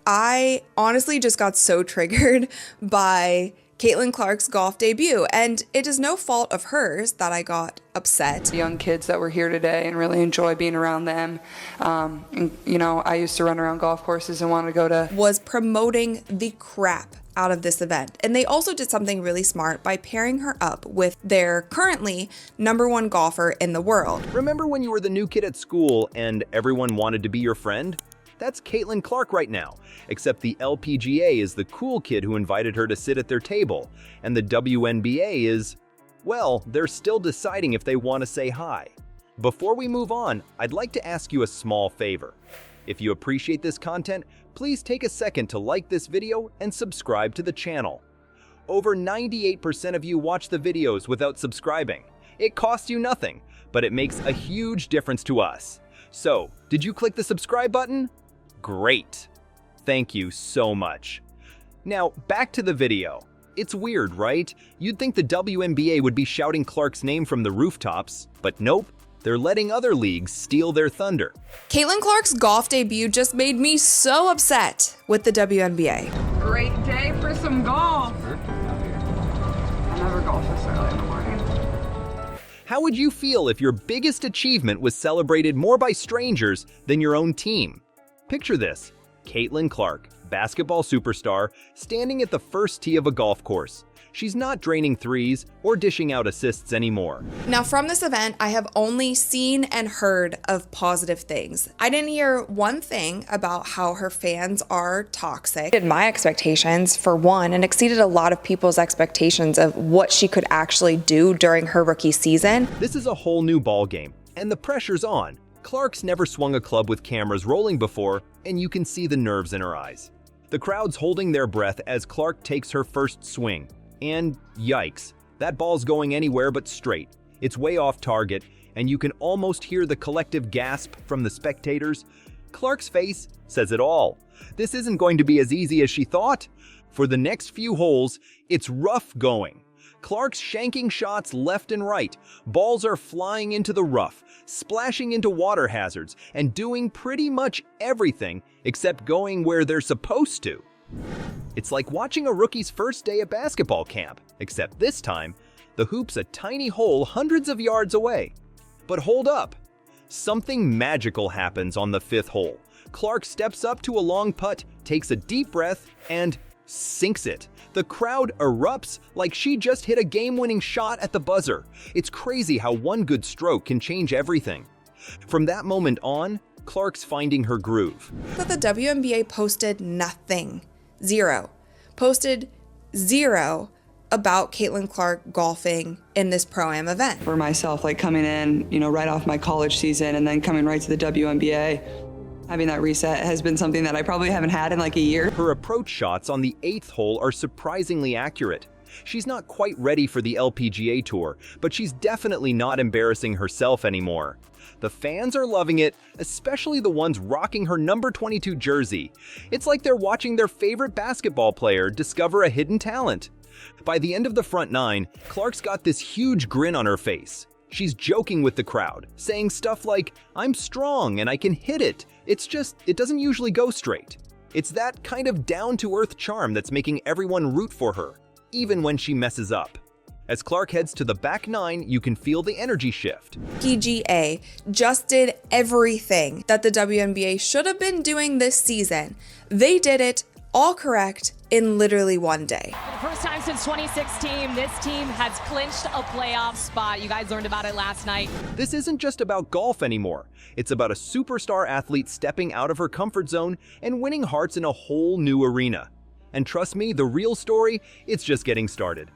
I honestly just got so triggered by Caitlyn Clark's golf debut, and it is no fault of hers that I got upset. The young kids that were here today and really enjoy being around them. I used to run around golf courses and wanted to go to... Was promoting the crap out of this event. And they also did something really smart by pairing her up with their currently #1 golfer in the world. Remember when you were the new kid at school and everyone wanted to be your friend? That's Caitlyn Clark right now, except the LPGA is the cool kid who invited her to sit at their table, and the WNBA is, well, they're still deciding if they want to say hi. Before we move on, I'd like to ask you a small favor. If you appreciate this content, please take a second to like this video and subscribe to the channel. Over 98% of you watch the videos without subscribing. It costs you nothing, but it makes a huge difference to us. So, did you click the subscribe button? Great. Thank you so much. Now, back to the video. It's weird, right? You'd think the WNBA would be shouting Clark's name from the rooftops, but nope. They're letting other leagues steal their thunder. Caitlyn Clark's golf debut just made me so upset with the WNBA. Great day for some golf. I never golf this early in the morning. How would you feel if your biggest achievement was celebrated more by strangers than your own team? Picture this: Caitlyn Clark, basketball superstar, standing at the first tee of a golf course. She's not draining threes or dishing out assists anymore. Now, from this event, I have only seen and heard of positive things. I didn't hear one thing about how her fans are toxic. Exceeded my expectations, for one, and exceeded a lot of people's expectations of what she could actually do during her rookie season. This is a whole new ballgame, and the pressure's on. Clark's never swung a club with cameras rolling before, and you can see the nerves in her eyes. The crowd's holding their breath as Clark takes her first swing. And yikes, that ball's going anywhere but straight. It's way off target, and you can almost hear the collective gasp from the spectators. Clark's face says it all. This isn't going to be as easy as she thought. For the next few holes, it's rough going. Clark's shanking shots left and right. Balls are flying into the rough, splashing into water hazards, and doing pretty much everything except going where they're supposed to. It's like watching a rookie's first day at basketball camp, except this time, the hoop's a tiny hole hundreds of yards away. But hold up. Something magical happens on the 5th hole. Clark steps up to a long putt, takes a deep breath, and sinks it. The crowd erupts like she just hit a game-winning shot at the buzzer. It's crazy how one good stroke can change everything. From that moment on, Clark's finding her groove. But the WNBA posted nothing. Zero. Posted zero about Caitlyn Clark golfing in this Pro-Am event. For myself, like coming in, right off my college season and then coming right to the WNBA, having that reset has been something that I probably haven't had in like a year. Her approach shots on the 8th hole are surprisingly accurate. She's not quite ready for the LPGA Tour, but she's definitely not embarrassing herself anymore. The fans are loving it, especially the ones rocking her number 22 jersey. It's like they're watching their favorite basketball player discover a hidden talent. By the end of the front 9, Clark's got this huge grin on her face. She's joking with the crowd, saying stuff like, "I'm strong and I can hit it. It's just, it doesn't usually go straight." It's that kind of down-to-earth charm that's making everyone root for her, even when she messes up. As Clark heads to the back 9, you can feel the energy shift. PGA just did everything that the WNBA should have been doing this season. They did it all correct in literally one day. For the first time since 2016, this team has clinched a playoff spot. You guys learned about it last night. This isn't just about golf anymore. It's about a superstar athlete stepping out of her comfort zone and winning hearts in a whole new arena. And trust me, the real story, it's just getting started.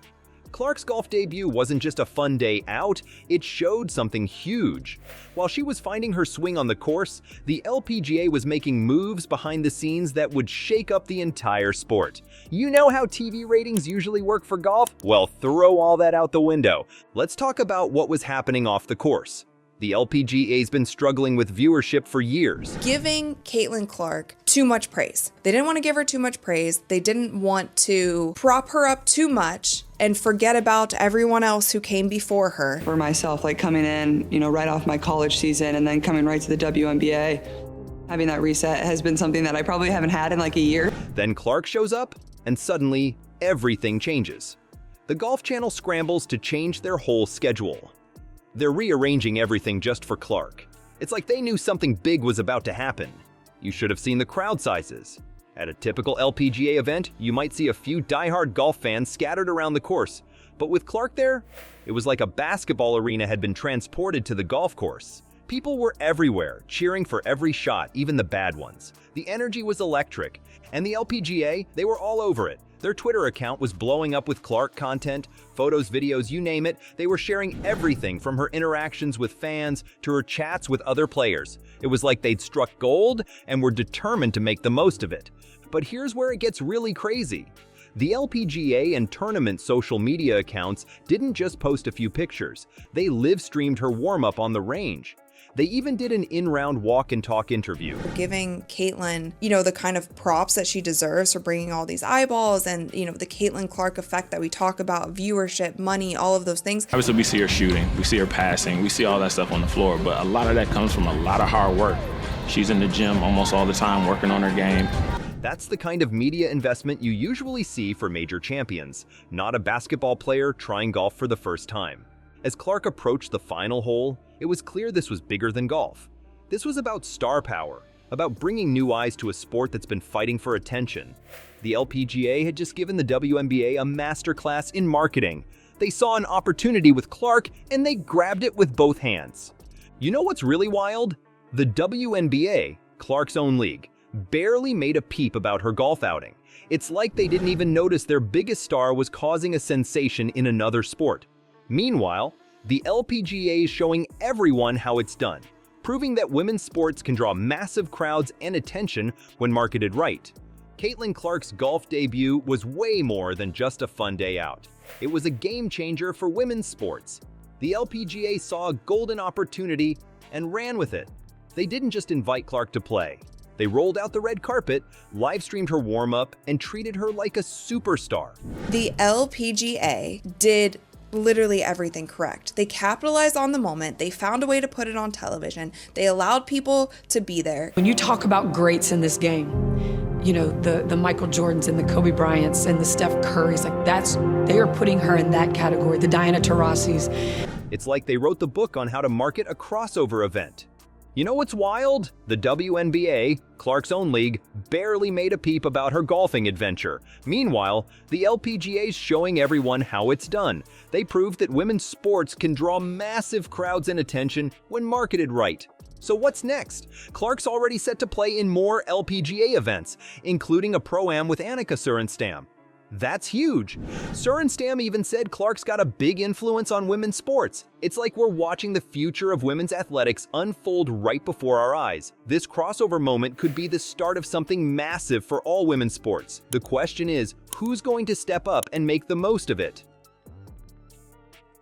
Clark's golf debut wasn't just a fun day out, it showed something huge. While she was finding her swing on the course, the LPGA was making moves behind the scenes that would shake up the entire sport. You know how TV ratings usually work for golf? Well, throw all that out the window. Let's talk about what was happening off the course. The LPGA's been struggling with viewership for years. Giving Caitlyn Clark too much praise. They didn't want to give her too much praise. They didn't want to prop her up too much and forget about everyone else who came before her. For myself, like coming in, right off my college season and then coming right to the WNBA, Having that reset has been something that I probably haven't had in like a year. Then Clark shows up, and suddenly, everything changes. The Golf Channel scrambles to change their whole schedule. They're rearranging everything just for Clark. It's like they knew something big was about to happen. You should have seen the crowd sizes. At a typical LPGA event, you might see a few diehard golf fans scattered around the course. But with Clark there, it was like a basketball arena had been transported to the golf course. People were everywhere, cheering for every shot, even the bad ones. The energy was electric, and the LPGA, they were all over it. Their Twitter account was blowing up with Clark content, photos, videos, you name it. They were sharing everything from her interactions with fans to her chats with other players. It was like they'd struck gold and were determined to make the most of it. But here's where it gets really crazy. The LPGA and tournament social media accounts didn't just post a few pictures. They live-streamed her warm-up on the range. They even did an in-round walk and talk interview. Giving Caitlyn, the kind of props that she deserves for bringing all these eyeballs and, the Caitlyn Clark effect that we talk about, viewership, money, all of those things. Obviously, we see her shooting, we see her passing, we see all that stuff on the floor, but a lot of that comes from a lot of hard work. She's in the gym almost all the time working on her game. That's the kind of media investment you usually see for major champions, not a basketball player trying golf for the first time. As Clark approached the final hole, it was clear this was bigger than golf. This was about star power, about bringing new eyes to a sport that's been fighting for attention. The LPGA had just given the WNBA a masterclass in marketing. They saw an opportunity with Clark, and they grabbed it with both hands. You know what's really wild? The WNBA, Clark's own league, barely made a peep about her golf outing. It's like they didn't even notice their biggest star was causing a sensation in another sport. Meanwhile, the LPGA is showing everyone how it's done, proving that women's sports can draw massive crowds and attention when marketed right. Caitlyn Clark's golf debut was way more than just a fun day out. It was a game changer for women's sports. The LPGA saw a golden opportunity and ran with it. They didn't just invite Clark to play. They rolled out the red carpet, live-streamed her warm-up, and treated her like a superstar. The LPGA did literally everything correct. They capitalized on the moment. They found a way to put it on television. They allowed people to be there. When you talk about greats in this game, the Michael Jordans and the Kobe Bryants and the Steph Currys, they are putting her in that category, the Diana Taurasi's. It's like they wrote the book on how to market a crossover event. You know what's wild? The WNBA, Clark's own league, barely made a peep about her golfing adventure. Meanwhile, the LPGA's showing everyone how it's done. They proved that women's sports can draw massive crowds and attention when marketed right. So what's next? Clark's already set to play in more LPGA events, including a Pro-Am with Annika Sorenstam. That's huge. Sorenstam even said Clark's got a big influence on women's sports. It's like we're watching the future of women's athletics unfold right before our eyes. This crossover moment could be the start of something massive for all women's sports. The question is, who's going to step up and make the most of it?